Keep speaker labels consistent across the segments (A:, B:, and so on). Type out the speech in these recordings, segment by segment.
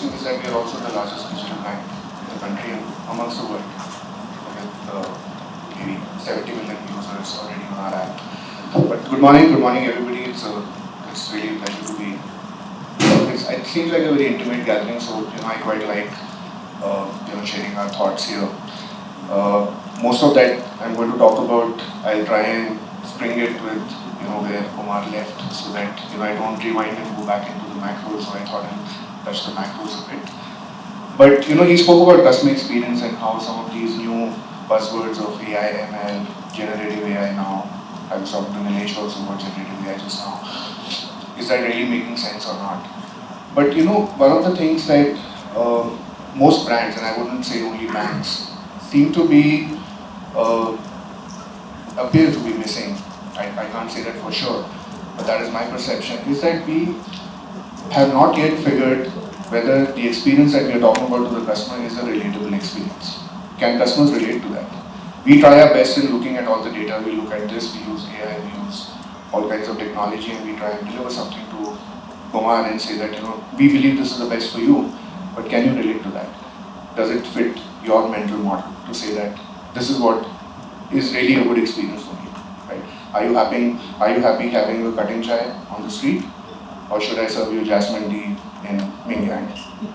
A: interesting is that we are also the largest digital bank in the country and amongst the world, with maybe 70 million users already on our app. But good morning everybody. It's really a pleasure to be. It seems like a very intimate gathering, so I quite like sharing our thoughts here. Most of that I'm going to talk about. I'll try and spring it with where Kumar left, so that I don't rewind and go back into the macros. So I thought I'll touch the macros a bit. But he spoke about customer experience and how some of these new buzzwords of AI, ML, generative AI now. I was talking to Nilesh also about generative AI just now. Is that really making sense or not? But one of the things that most brands, and I wouldn't say only banks, seem to be appear to be missing. I can't say that for sure, but that is my perception. Is that we have not yet figured whether the experience that we are talking about to the customer is a relatable experience. Can customers relate to that? We try our best in looking at all the data. We look at this. We use AI. We use all kinds of technology, and we try and deliver something to Kumar and say that we believe this is the best for you, but can you relate to that? Does it fit your mental model to say that this is what is really a good experience for me? Right? Are you happy having a cutting chai on the street, or should I serve you jasmine tea in Mingyang?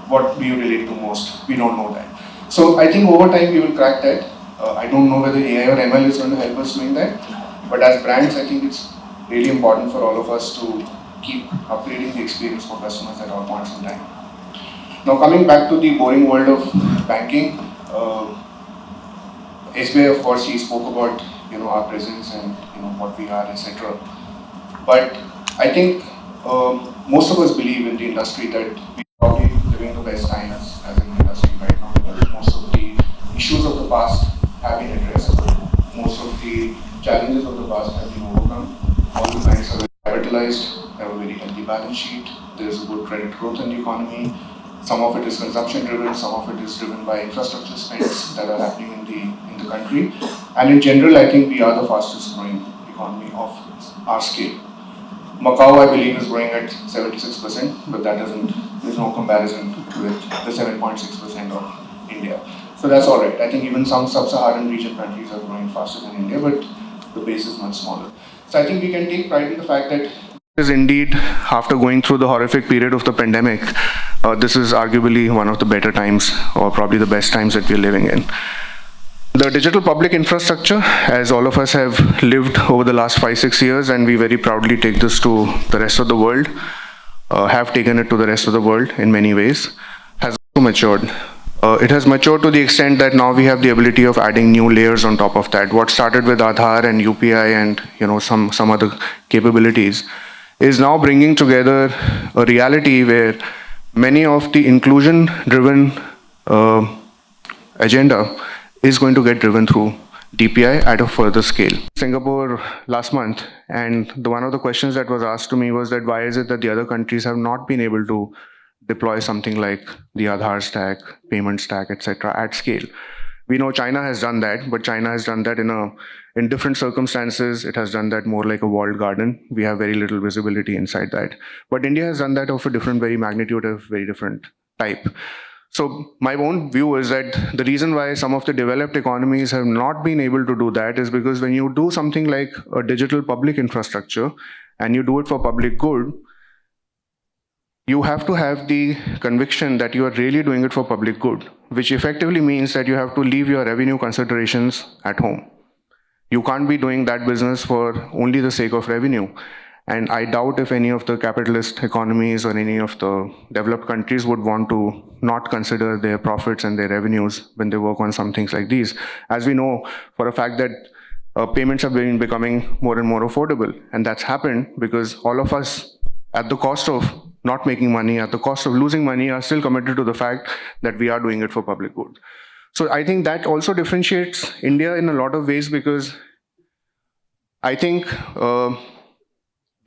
A: What do you relate to most? We don't know that. So I think over time we will crack that. I don't know whether AI or ML is going to help us doing that, but as brands, I think it's really important for all of us to keep upgrading the experience for customers at all points in time. Now coming back to the boring world of banking, SBI, of course, he spoke about our presence and what we are, etc. But I think most of us believe in the industry that we're probably living the best times as an industry right now, because most of the issues of the past have been addressed. Most of the challenges of the past have been overcome. All the banks are very capitalized, have a very healthy balance sheet. There is a good credit growth in the economy. Some of it is consumption driven, some of it is driven by infrastructure spends that are happening in the country. And in general, I think we are the fastest growing economy of our scale. Macau, I believe, is growing at 76%, but there's no comparison with the 7.6% of India. So that's all right. I think even some sub-Saharan region countries are growing faster than India, but the base is much smaller. So I think we can take pride in the fact that is indeed, after going through the horrific period of the pandemic, this is arguably one of the better times, or probably the best times that we're living in. The digital public infrastructure, as all of us have lived over the last 5-6 years, and we very proudly take this to the rest of the world, have taken it to the rest of the world in many ways, has also matured. It has matured to the extent that now we have the ability of adding new layers on top of that. What started with Aadhaar and UPI and some other capabilities is now bringing together a reality where many of the inclusion-driven agenda is going to get driven through DPI at a further scale. Singapore last month, and one of the questions that was asked to me was that why is it that the other countries have not been able to deploy something like the Aadhaar stack, payment stack, etc. at scale? We know China has done that, but China has done that in different circumstances. It has done that more like a walled garden. We have very little visibility inside that. But India has done that of a different, very magnitude of very different type. So my own view is that the reason why some of the developed economies have not been able to do that is because when you do something like a digital public infrastructure and you do it for public good, you have to have the conviction that you are really doing it for public good, which effectively means that you have to leave your revenue considerations at home. You can't be doing that business for only the sake of revenue. And I doubt if any of the capitalist economies or any of the developed countries would want to not consider their profits and their revenues when they work on some things like these. As we know for a fact that payments have been becoming more and more affordable. And that's happened because all of us, at the cost of not making money, at the cost of losing money, are still committed to the fact that we are doing it for public good. So I think that also differentiates India in a lot of ways, because I think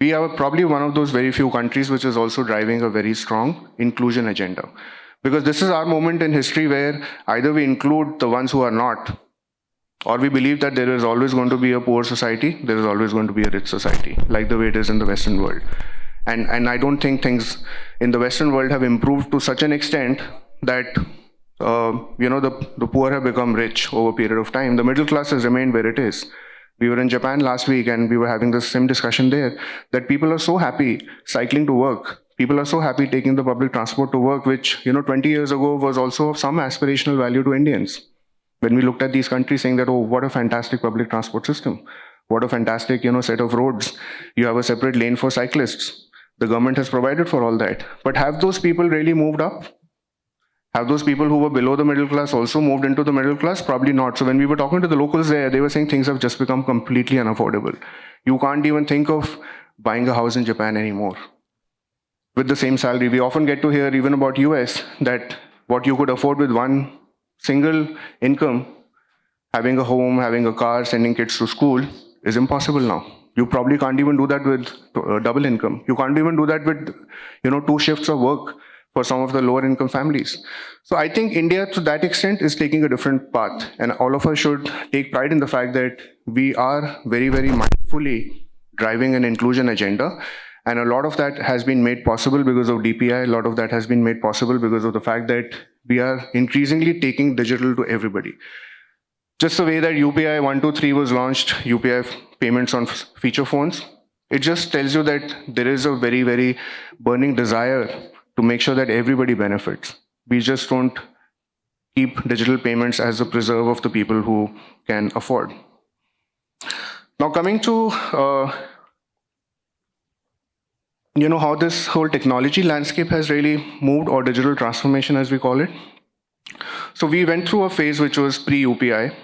A: we are probably one of those very few countries which is also driving a very strong inclusion agenda. Because this is our moment in history where either we include the ones who are not, or we believe that there is always going to be a poor society, there is always going to be a rich society, like the way it is in the Western world. And I don't think things in the Western world have improved to such an extent that the poor have become rich over a period of time. The middle class has remained where it is. We were in Japan last week and we were having the same discussion there that people are so happy cycling to work. People are so happy taking the public transport to work, which 20 years ago was also of some aspirational value to Indians. When we looked at these countries saying that, oh, what a fantastic public transport system. What a fantastic, set of roads. You have a separate lane for cyclists. The government has provided for all that. But have those people really moved up? Have those people who were below the middle class also moved into the middle class? Probably not. So when we were talking to the locals there, they were saying things have just become completely unaffordable. You can't even think of buying a house in Japan anymore with the same salary. We often get to hear even about US that what you could afford with one single income, having a home, having a car, sending kids to school, is impossible now. You probably can't even do that with double income. You can't even do that with 2 shifts of work for some of the lower income families. So I think India to that extent is taking a different path, and all of us should take pride in the fact that we are very, very mindfully driving an inclusion agenda. And a lot of that has been made possible because of DPI. A lot of that has been made possible because of the fact that we are increasingly taking digital to everybody. Just the way that UPI 123 was launched, UPI payments on feature phones, it just tells you that there is a very, very burning desire to make sure that everybody benefits. We just don't keep digital payments as a preserve of the people who can afford. Now coming to how this whole technology landscape has really moved, or digital transformation as we call it. So we went through a phase which was pre-UPI,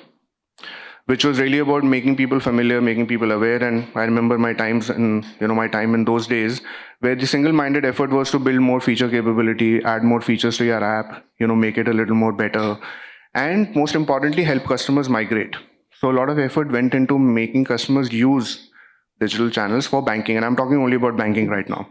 A: which was really about making people familiar, making people aware. And I remember my times in, my time in those days, where the single-minded effort was to build more feature capability, add more features to your app, make it a little more better, and most importantly, help customers migrate. So a lot of effort went into making customers use digital channels for banking, and I'm talking only about banking right now.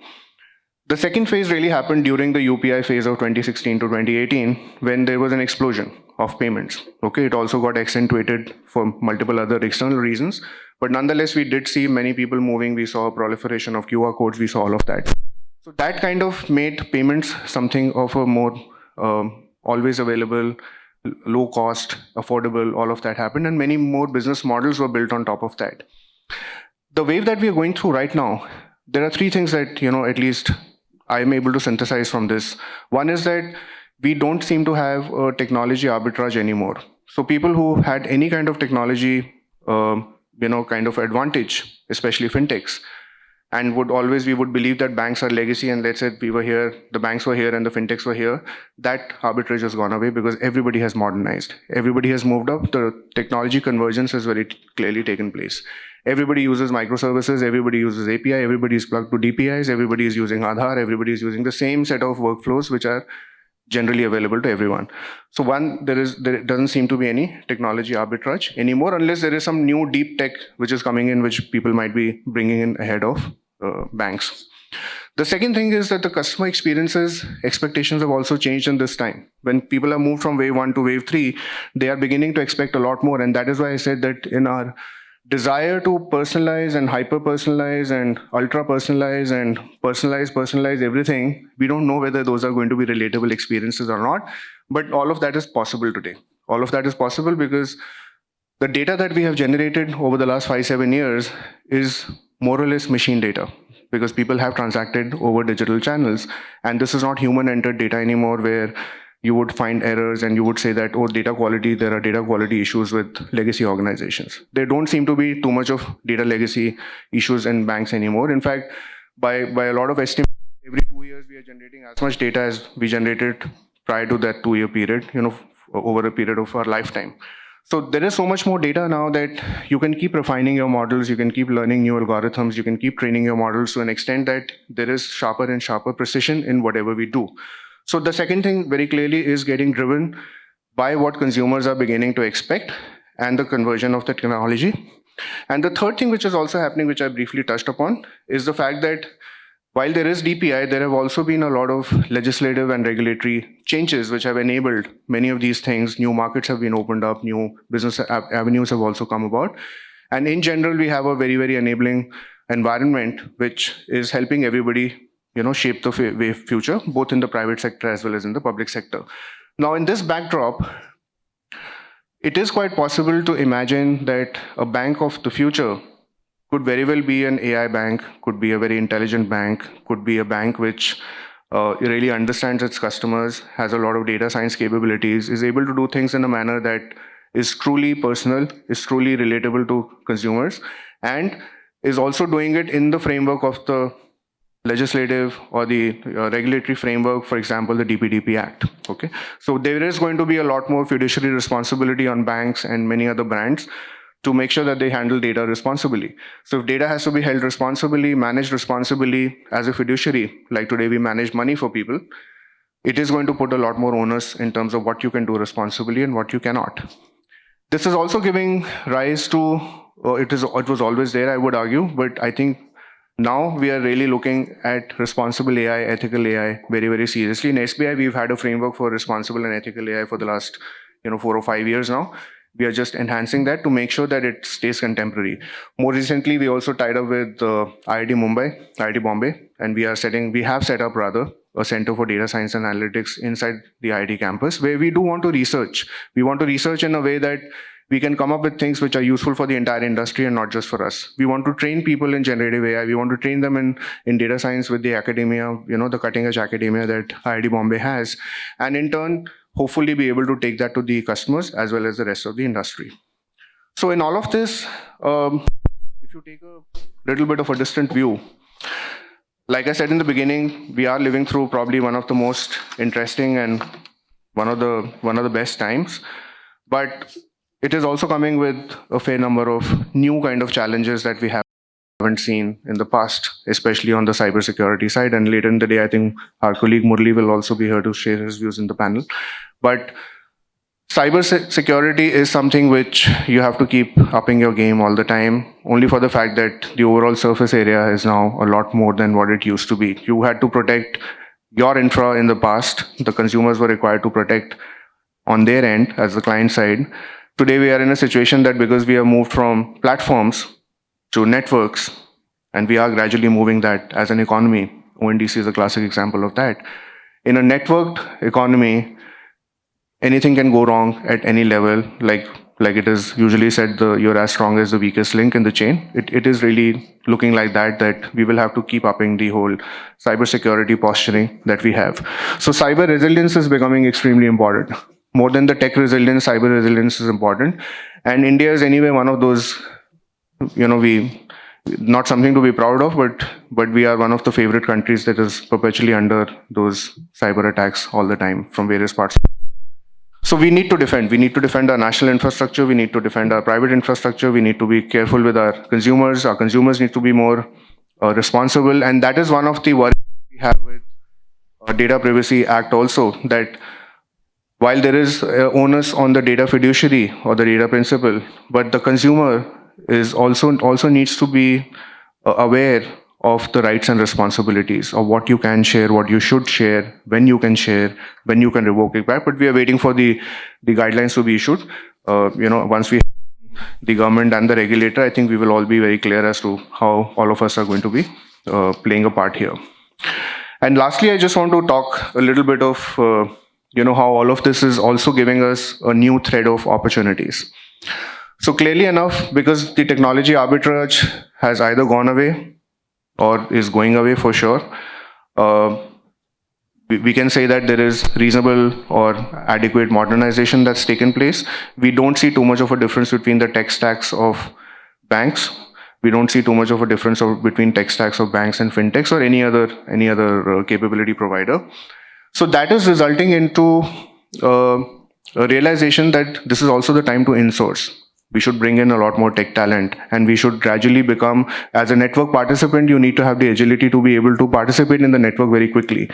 A: The second phase really happened during the UPI phase of 2016 to 2018, when there was an explosion of payments. Okay, it also got accentuated for multiple other external reasons, but nonetheless, we did see many people moving. We saw a proliferation of QR codes. We saw all of that. So that kind of made payments something of a more always available, low cost, affordable. All of that happened, and many more business models were built on top of that. The wave that we are going through right now, there are 3 things that, at least I'm able to synthesize from this. One is that we don't seem to have a technology arbitrage anymore. So people who had any kind of technology, kind of advantage, especially fintechs, and we would believe that banks are legacy, and let's say we were here, the banks were here and the fintechs were here, that arbitrage has gone away because everybody has modernized. Everybody has moved up. The technology convergence has very clearly taken place. Everybody uses microservices, everybody uses API, everybody is plugged to DPIs, everybody is using Aadhaar, everybody is using the same set of workflows which are generally available to everyone. So one, there doesn't seem to be any technology arbitrage anymore, unless there is some new deep tech which is coming in, which people might be bringing in ahead of banks. The second thing is that the customer expectations have also changed in this time. When people have moved from wave 1 to wave 3, they are beginning to expect a lot more. And that is why I said that in our desire to personalize and hyper-personalize and ultra-personalize and personalize everything, we don't know whether those are going to be relatable experiences or not. But all of that is possible today. All of that is possible because the data that we have generated over the last 5-7 years is more or less machine data, because people have transacted over digital channels. And this is not human-entered data anymore, where you would find errors and you would say that, oh, there are data quality issues with legacy organizations. There don't seem to be too much of data legacy issues in banks anymore. In fact, by a lot of estimates, every 2 years we are generating as much data as we generated prior to that 2-year period, over a period of our lifetime. So there is so much more data now that you can keep refining your models, you can keep learning new algorithms, you can keep training your models to an extent that there is sharper and sharper precision in whatever we do. So the second thing very clearly is getting driven by what consumers are beginning to expect and the conversion of the technology. And the third thing which is also happening, which I briefly touched upon, is the fact that while there is DPI, there have also been a lot of legislative and regulatory changes which have enabled many of these things. New markets have been opened up, new business avenues have also come about. And in general, we have a very, very enabling environment which is helping everybody, shape the future, both in the private sector as well as in the public sector. Now, in this backdrop, it is quite possible to imagine that a bank of the future could very well be an AI bank, could be a very intelligent bank, could be a bank which really understands its customers, has a lot of data science capabilities, is able to do things in a manner that is truly personal, is truly relatable to consumers, and is also doing it in the framework of the legislative or the regulatory framework, for example, the DPDP Act. Okay, so there is going to be a lot more fiduciary responsibility on banks and many other brands to make sure that they handle data responsibly. So if data has to be held responsibly, managed responsibly as a fiduciary, like today we manage money for people, it is going to put a lot more onus in terms of what you can do responsibly and what you cannot. This is also giving rise to, it was always there, I would argue, but I think now we are really looking at responsible AI, ethical AI very, very seriously. In SBI, we've had a framework for responsible and ethical AI for the last 4 or 5 years now. We are just enhancing that to make sure that it stays contemporary. More recently, we also tied up with IIT Bombay, and we have set up a Center for Data Science and Analytics inside the IIT campus, where we do want to research. We want to research in a way that we can come up with things which are useful for the entire industry and not just for us. We want to train people in generative AI. We want to train them in data science with the academia, the cutting edge academia that IIT Bombay has. And in turn, hopefully be able to take that to the customers as well as the rest of the industry. So in all of this, if you take a little bit of a distant view, like I said in the beginning, we are living through probably one of the most interesting and one of the best times. But it is also coming with a fair number of new kind of challenges that we haven't seen in the past, especially on the cybersecurity side. And later in the day, I think our colleague Murli will also be here to share his views in the panel. But cybersecurity is something which you have to keep upping your game all the time, only for the fact that the overall surface area is now a lot more than what it used to be. You had to protect your infra in the past. The consumers were required to protect on their end as the client side. Today, we are in a situation that because we have moved from platforms to networks, and we are gradually moving that as an economy. ONDC is a classic example of that. In a networked economy, anything can go wrong at any level. Like it is usually said, you're as strong as the weakest link in the chain. It is really looking like that we will have to keep upping the whole cybersecurity posturing that we have. So cyber resilience is becoming extremely important. More than the tech resilience, cyber resilience is important. And India is anyway one of those, not something to be proud of, but we are one of the favorite countries that is perpetually under those cyber attacks all the time from various parts. So we need to defend. We need to defend our national infrastructure. We need to defend our private infrastructure. We need to be careful with our consumers. Our consumers need to be more responsible. And that is one of the worries we have with Data Privacy Act also, that while there is onus on the data fiduciary or the data principal, but the consumer is also needs to be aware of the rights and responsibilities of what you can share, what you should share, when you can share, when you can revoke it back. But we are waiting for the guidelines to be issued. Once we have the government and the regulator, I think we will all be very clear as to how all of us are going to be playing a part here. And lastly, I just want to talk a little bit of how all of this is also giving us a new thread of opportunities. So clearly enough, because the technology arbitrage has either gone away or is going away for sure, we can say that there is reasonable or adequate modernization that's taken place. We don't see too much of a difference between the tech stacks of banks. We don't see too much of a difference between tech stacks of banks and fintechs or any other capability provider. So that is resulting into a realization that this is also the time to insource. We should bring in a lot more tech talent, and we should gradually become, as a network participant, you need to have the agility to be able to participate in the network very quickly.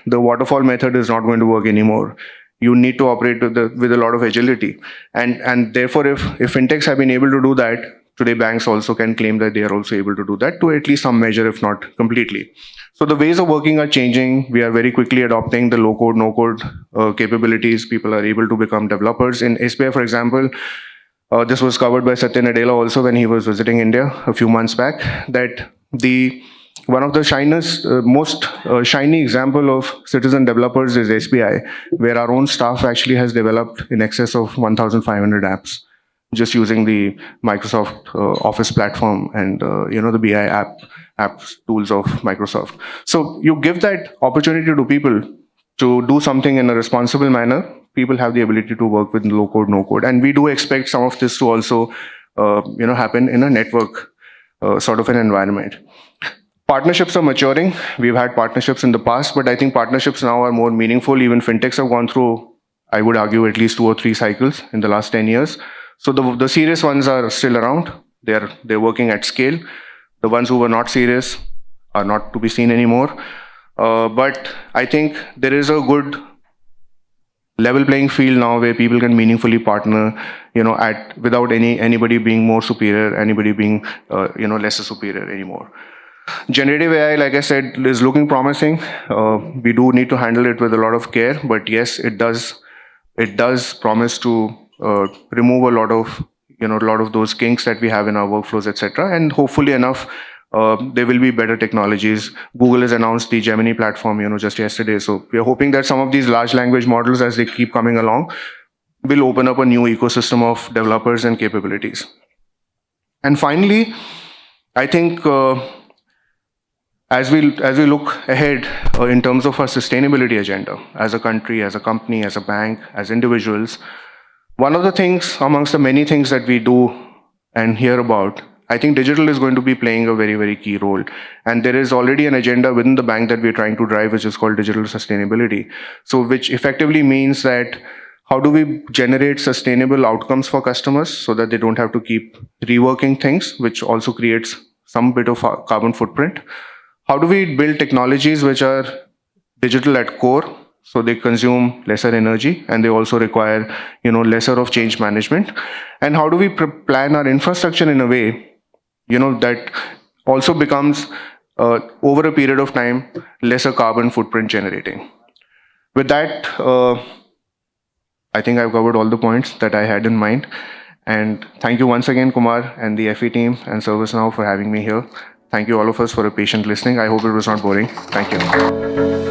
A: The waterfall method is not going to work anymore. You need to operate with a lot of agility. And therefore, if fintechs have been able to do that, today banks also can claim that they are also able to do that to at least some measure, if not completely. So the ways of working are changing. We are very quickly adopting the low-code, no-code capabilities. People are able to become developers. In SBI, for example, this was covered by Satya Nadella also when he was visiting India a few months back, that One of the most shiny example of citizen developers is SBI, where our own staff actually has developed in excess of 1,500 apps, just using the Microsoft Office platform and the BI apps tools of Microsoft. So you give that opportunity to people to do something in a responsible manner. People have the ability to work with low code, no code, and we do expect some of this to also happen in a network sort of an environment. Partnerships are maturing. We've had partnerships in the past, but I think partnerships now are more meaningful. Even fintechs have gone through, I would argue, at least 2 or 3 cycles in the last 10 years. So the serious ones are still around. They're working at scale. The ones who were not serious are not to be seen anymore. But I think there is a good level playing field now where people can meaningfully partner, without anybody being more superior, anybody being lesser superior anymore. Generative AI, like I said, is looking promising. We do need to handle it with a lot of care, but yes, it does promise to remove a lot of those kinks that we have in our workflows, etc. And hopefully enough, there will be better technologies. Google has announced the Gemini platform, just yesterday. So we are hoping that some of these large language models, as they keep coming along, will open up a new ecosystem of developers and capabilities. And finally, I think as we look ahead in terms of our sustainability agenda, as a country, as a company, as a bank, as individuals, one of the things amongst the many things that we do and hear about, I think digital is going to be playing a very, very key role. And there is already an agenda within the bank that we're trying to drive, which is called digital sustainability. So which effectively means that how do we generate sustainable outcomes for customers so that they don't have to keep reworking things, which also creates some bit of carbon footprint? How do we build technologies which are digital at core, so they consume lesser energy and they also require, lesser of change management? And how do we plan our infrastructure in a way, that also becomes, over a period of time, lesser carbon footprint generating? With that, I think I've covered all the points that I had in mind. And thank you once again, Kumar and the FE team and ServiceNow for having me here. Thank you all of us for a patient listening. I hope it was not boring. Thank you.